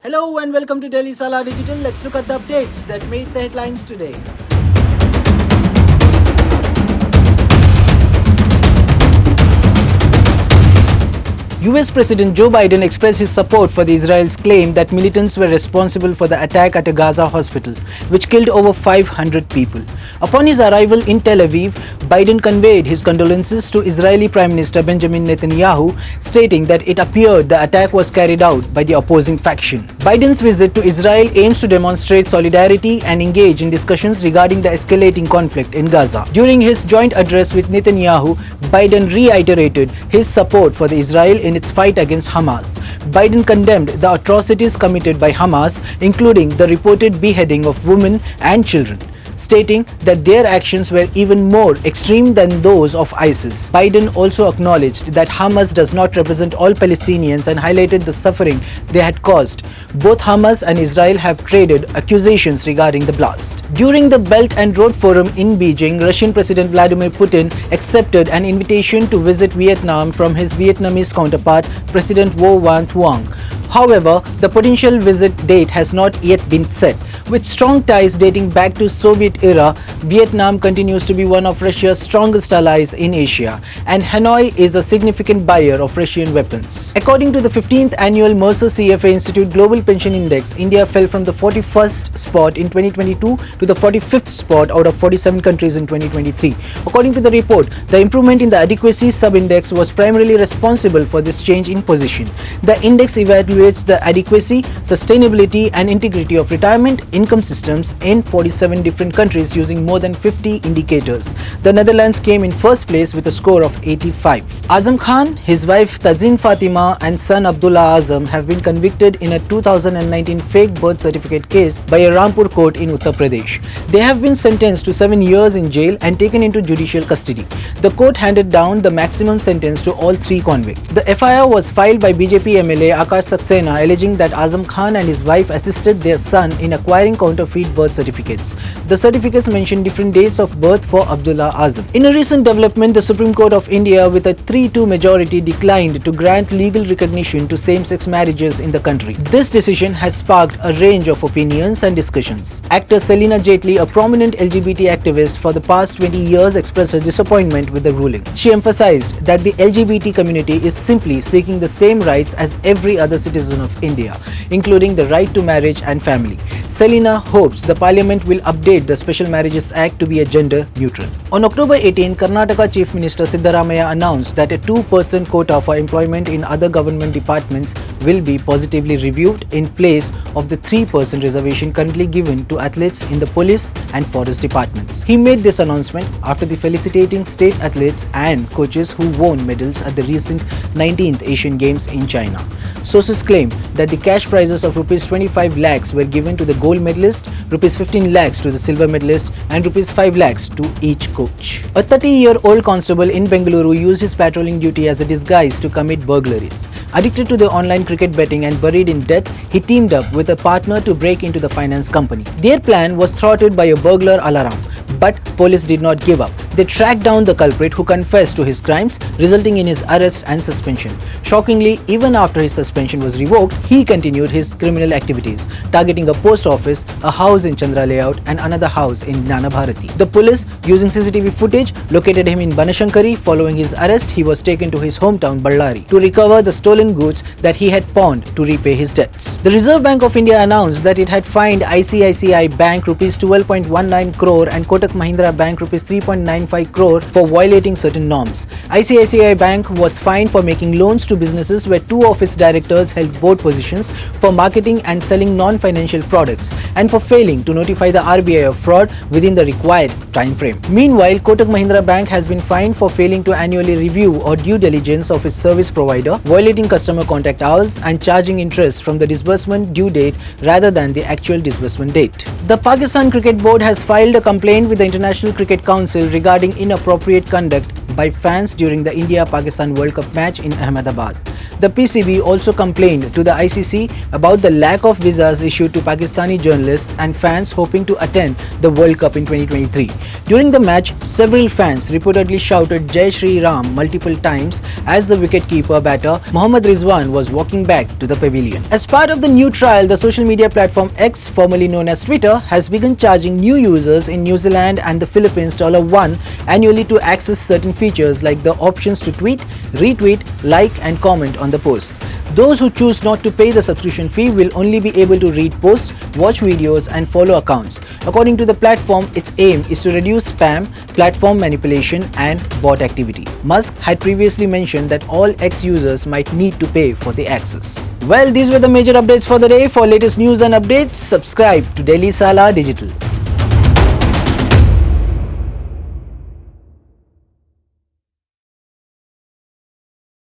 Hello and welcome to Daily Salar Digital. Let's look at the updates that made the headlines today. US President Joe Biden expressed his support for Israel's claim that militants were responsible for the attack at a Gaza hospital, which killed over 500 people. Upon his arrival in Tel Aviv, Biden conveyed his condolences to Israeli Prime Minister Benjamin Netanyahu, stating that it appeared the attack was carried out by the opposing faction. Biden's visit to Israel aims to demonstrate solidarity and engage in discussions regarding the escalating conflict in Gaza. During his joint address with Netanyahu, Biden reiterated his support for Israel in its fight against Hamas. Biden condemned the atrocities committed by Hamas, including the reported beheading of women and children, stating that their actions were even more extreme than those of ISIS. Biden also acknowledged that Hamas does not represent all Palestinians and highlighted the suffering they had caused. Both Hamas and Israel have traded accusations regarding the blast. During the Belt and Road Forum in Beijing, Russian President Vladimir Putin accepted an invitation to visit Vietnam from his Vietnamese counterpart, President Vo Van Thuong. However, the potential visit date has not yet been set. With strong ties dating back to Soviet era, Vietnam continues to be one of Russia's strongest allies in Asia, and Hanoi is a significant buyer of Russian weapons. According to the 15th annual Mercer CFA Institute Global Pension Index, India fell from the 41st spot in 2022 to the 45th spot out of 47 countries in 2023. According to the report, the improvement in the adequacy sub-index was primarily responsible for this change in position. The index evaluates the adequacy, sustainability and integrity of retirement income systems in 47 different countries using more than 50 indicators. The Netherlands came in first place with a score of 85. Azam Khan, his wife Tazeen Fatima and son Abdullah Azam have been convicted in a 2019 fake birth certificate case by a Rampur court in Uttar Pradesh. They have been sentenced to 7 years in jail and taken into judicial custody. The court handed down the maximum sentence to all 3 convicts. The FIR was filed by BJP MLA Akash Saxena, alleging that Azam Khan and his wife assisted their son in acquiring counterfeit birth certificates. The certificates mention different dates of birth for Abdullah Azam. In a recent development, the Supreme Court of India with a 3-2 majority declined to grant legal recognition to same-sex marriages in the country. This decision has sparked a range of opinions and discussions. Actor Selina Jaitley, a prominent LGBT activist for the past 20 years, expressed her disappointment with the ruling. She emphasized that the LGBT community is simply seeking the same rights as every other citizen of India, including the right to marriage and family. Selina hopes the Parliament will update the Special Marriages Act to be a gender neutral. On October 18, Karnataka Chief Minister Siddaramaiah announced that a 2% quota for employment in other government departments will be positively reviewed in place of the 3% reservation currently given to athletes in the police and forest departments. He made this announcement after felicitating state athletes and coaches who won medals at the recent 19th Asian Games in China. Sources claim that the cash prizes of Rs 25 lakhs were given to the gold medalist, Rs 15 lakhs to the silver medalist and Rs 5 lakhs to each coach. A 30-year-old constable in Bengaluru used his patrolling duty as a disguise to commit burglaries. Addicted to the online cricket betting and buried in debt, he teamed up with a partner to break into the finance company. Their plan was thwarted by a burglar alarm, but police did not give up. They tracked down the culprit, who confessed to his crimes, resulting in his arrest and suspension. Shockingly, even after his suspension was revoked, he continued his criminal activities, targeting a post office, a house in Chandra Layout and another house in Nana Bharati. The police, using CCTV footage, located him in Banashankari. Following his arrest, he was taken to his hometown Ballari to recover the stolen goods that he had pawned to repay his debts. The Reserve Bank of India announced that it had fined ICICI Bank Rs 12.19 crore and Kotak Mahindra Bank Rs 3.95 crore for violating certain norms. ICICI Bank was fined for making loans to businesses where 2 of its directors held board positions, for marketing and selling non-financial products, and for failing to notify the RBI of fraud within the required time frame. Meanwhile, Kotak Mahindra Bank has been fined for failing to annually review or due diligence of its service provider, violating customer contact hours and charging interest from the disbursement due date rather than the actual disbursement date. The Pakistan Cricket Board has filed a complaint with the International Cricket Council regarding inappropriate conduct by fans during the India-Pakistan World Cup match in Ahmedabad. The PCB also complained to the ICC about the lack of visas issued to Pakistani journalists and fans hoping to attend the World Cup in 2023. During the match, several fans reportedly shouted Jai Shri Ram multiple times as the wicket-keeper batter Mohammad Rizwan was walking back to the pavilion. As part of the new trial, the social media platform X, formerly known as Twitter, has begun charging new users in New Zealand and the Philippines $1 annually to access certain features like the options to tweet, retweet, like and comment on the post. Those who choose not to pay the subscription fee will only be able to read posts, watch videos and follow accounts. According to the platform, its aim is to reduce spam, platform manipulation and bot activity. Musk had previously mentioned that all X users might need to pay for the access. Well, these were the major updates for the day. For latest news and updates, subscribe to Daily Salar Digital.